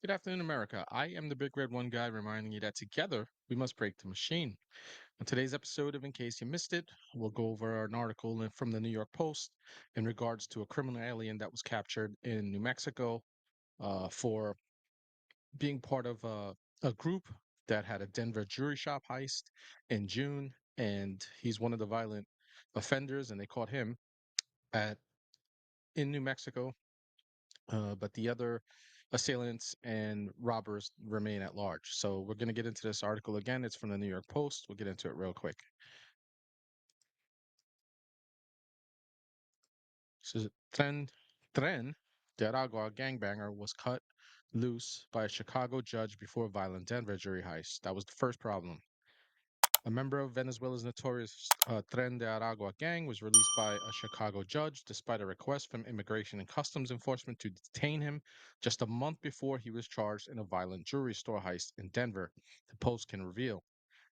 Good afternoon, America. I am the Big Red One guy reminding you that together we must break the machine. On today's episode of In Case You Missed It, we'll go over an article from the New York Post in regards to a criminal alien that was captured in New Mexico for being part of a group that had a Denver jewelry shop heist in June. And he's one of the violent offenders, and they caught him at in New Mexico, but the other assailants and robbers remain at large. So we're going to get into this article again. It's from the New York Post. We'll get into it real quick. So Tren de Aragua gangbanger was cut loose by a Chicago judge before a violent Denver jury heist. That was the first problem. A member of Venezuela's notorious Tren de Aragua gang was released by a Chicago judge despite a request from Immigration and Customs Enforcement to detain him just a month before he was charged in a violent jewelry store heist in Denver, the Post can reveal.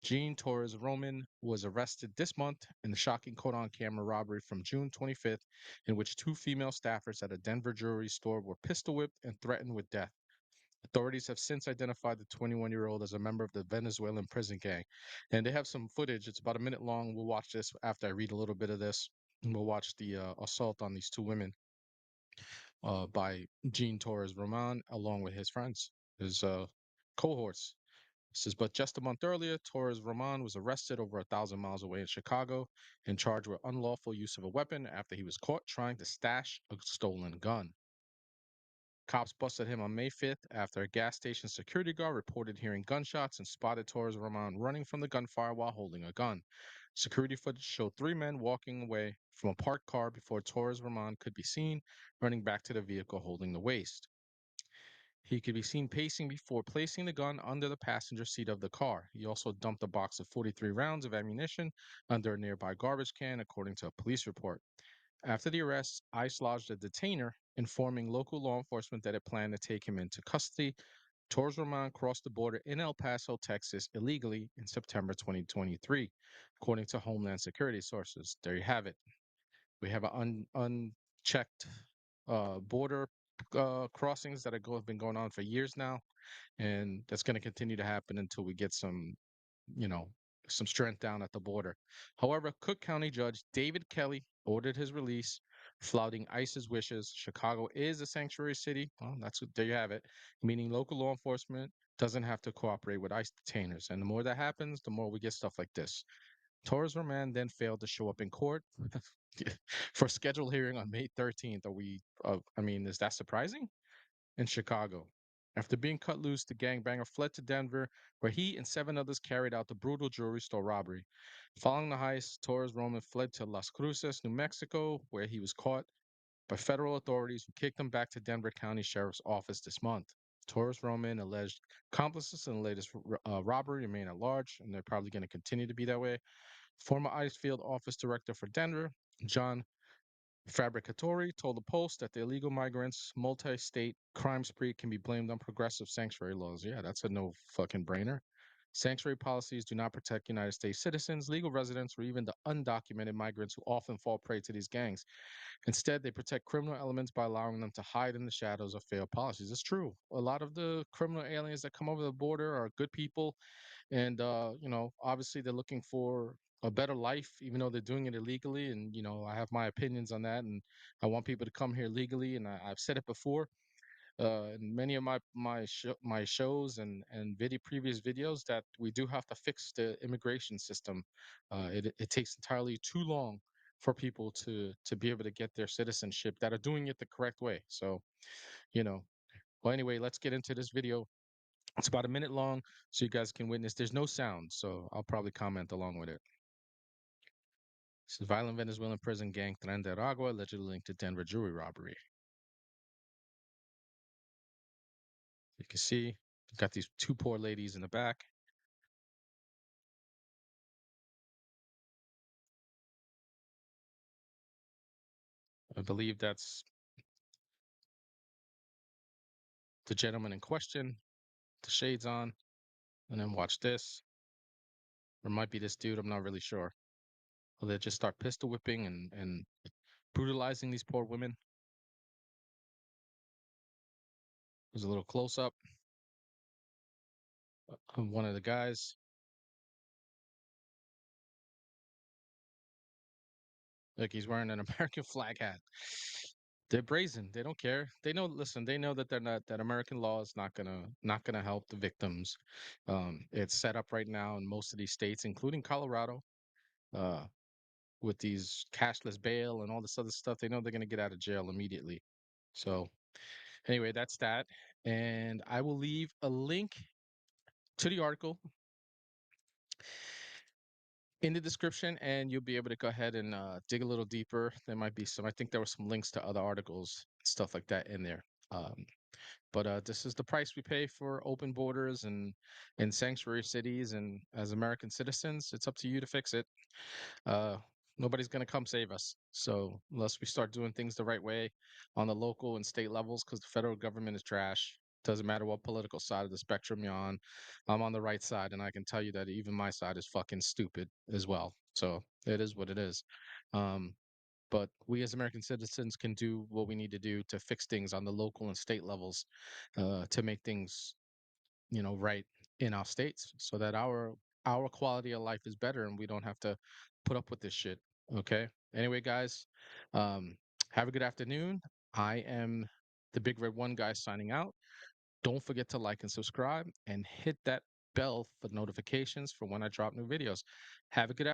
Jean Torres Roman was arrested this month in the shocking caught on camera robbery from June 25th, in which two female staffers at a Denver jewelry store were pistol whipped and threatened with death. Authorities have since identified the 21-year-old as a member of the Venezuelan prison gang. And they have some footage. It's about a minute long. We'll watch this after I read a little bit of this. And we'll watch the assault on these two women by Jean Torres Roman along with his friends, his cohorts. It says, but just a month earlier, Torres Roman was arrested over 1,000 miles away in Chicago and charged with unlawful use of a weapon after he was caught trying to stash a stolen gun. Cops busted him on May 5th after a gas station security guard reported hearing gunshots and spotted Torres Roman running from the gunfire while holding a gun. Security footage showed three men walking away from a parked car before Torres Roman could be seen running back to the vehicle holding the waste. He could be seen pacing before placing the gun under the passenger seat of the car. He also dumped a box of 43 rounds of ammunition under a nearby garbage can, according to a police report. After the arrest, ICE lodged a detainer, informing local law enforcement that it planned to take him into custody. Torres Roman crossed the border in El Paso, Texas, illegally in September 2023, according to Homeland Security sources. There you have it. We have an unchecked border crossings that have been going on for years now, and that's going to continue to happen until we get some, you know, some strength down at the border. However, Cook County Judge David Kelly ordered his release, flouting ICE's wishes. Chicago is a sanctuary city. Well, there you have it, meaning local law enforcement doesn't have to cooperate with ICE detainers. And the more that happens, the more we get stuff like this. Torres Roman then failed to show up in court for a scheduled hearing on May 13th. I mean, is that surprising? In Chicago. After being cut loose, the gangbanger fled to Denver, where he and seven others carried out the brutal jewelry store robbery. Following the heist, Torres Roman fled to Las Cruces, New Mexico, where he was caught by federal authorities who kicked him back to Denver County Sheriff's Office this month. Torres Roman alleged accomplices in the latest robbery remain at large, and they're probably going to continue to be that way. Former ICE Field Office Director for Denver, John Fabricatori told the Post that the illegal migrants' multi state crime spree can be blamed on progressive sanctuary laws. Yeah, that's a no fucking brainer. Sanctuary policies do not protect United States citizens, legal residents, or even the undocumented migrants who often fall prey to these gangs. Instead, they protect criminal elements by allowing them to hide in the shadows of failed policies. It's true. A lot of the criminal aliens that come over the border are good people, and obviously they're looking for a better life, even though they're doing it illegally. And I have my opinions on that, and I want people to come here legally. And I've said it before in many of my shows and previous videos that we do have to fix the immigration system. It takes entirely too long for people to be able to get their citizenship that are doing it the correct way. So you know well, anyway, let's get into this video. It's about a minute long, so you guys can witness. There's no sound, so I'll probably comment along with it. This is violent Venezuelan prison gang Tren de Aragua allegedly linked to Denver jewelry robbery. You can see you've got these two poor ladies in the back. I believe that's the gentleman in question, the shades on, and then watch this. Or might be this dude, I'm not really sure. Well, they just start pistol whipping and brutalizing these poor women. There's a little close up. One of the guys, like he's wearing an American flag hat. They're brazen. They don't care. They know. Listen, they know that they're not that American law is not gonna help the victims. It's set up right now in most of these states, including Colorado, uh, with these cashless bail and all this other stuff. They know they're gonna get out of jail immediately. So anyway, that's that. And I will leave a link to the article in the description, and you'll be able to go ahead and dig a little deeper. There might be some. I think there were some links to other articles, stuff like that in there. But this is the price we pay for open borders and in sanctuary cities. And as American citizens, it's up to you to fix it. Uh, Nobody's gonna come save us. So unless we start doing things the right way on the local and state levels, because the federal government is trash. Doesn't matter what political side of the spectrum you're on. I'm on the right side, and I can tell you that even my side is fucking stupid as well. So it is what it is. Um, but we as American citizens can do what we need to do to fix things on the local and state levels, to make things, right in our states, so that our quality of life is better and we don't have to put up with this shit. Okay. Anyway, guys, um, have a good afternoon. I am the Big Red One guy signing out. Don't forget to like and subscribe and hit that bell for notifications for when I drop new videos. Have a good